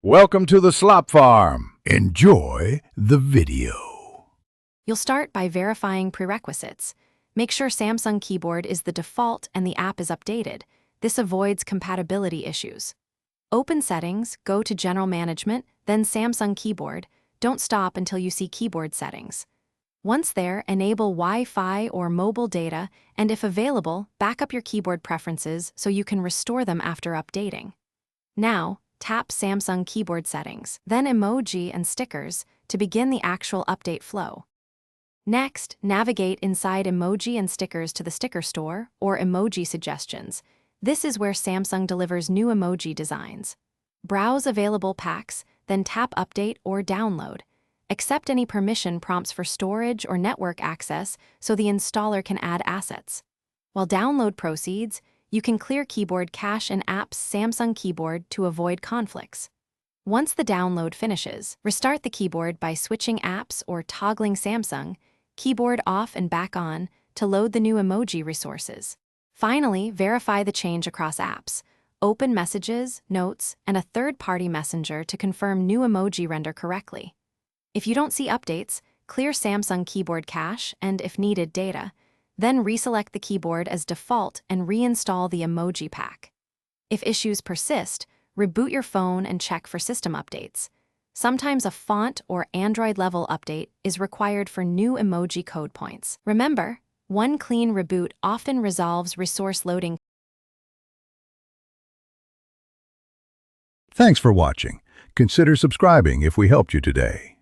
Welcome to the Slop Farm. Enjoy the video. You'll start by verifying prerequisites. Make sure Samsung Keyboard is the default and the app is updated. This avoids compatibility issues. Open Settings, go to General Management, then Samsung Keyboard. Don't stop until you see Keyboard Settings. Once there, enable Wi-Fi or mobile data, and if available, back up your keyboard preferences so you can restore them after updating. Now, tap Samsung Keyboard Settings, then Emoji and Stickers to begin the actual update flow. Next, navigate inside Emoji and Stickers to the Sticker Store or Emoji Suggestions. This is where Samsung delivers new emoji designs. Browse available packs, then tap Update or Download. Accept any permission prompts for storage or network access so the installer can add assets. While download proceeds, you can clear keyboard cache and apps Samsung Keyboard to avoid conflicts. Once the download finishes, restart the keyboard by switching apps or toggling Samsung Keyboard off and back on to load the new emoji resources. Finally, verify the change across apps. Open Messages, Notes, and a third-party messenger to confirm new emoji render correctly. If you don't see updates, clear Samsung Keyboard cache and, if needed, data. Then reselect the keyboard as default and reinstall the emoji pack. If issues persist, reboot your phone and check for system updates. Sometimes a font or Android-level update is required for new emoji code points. Remember, one clean reboot often resolves resource loading. Thanks for watching. Consider subscribing if we helped you today.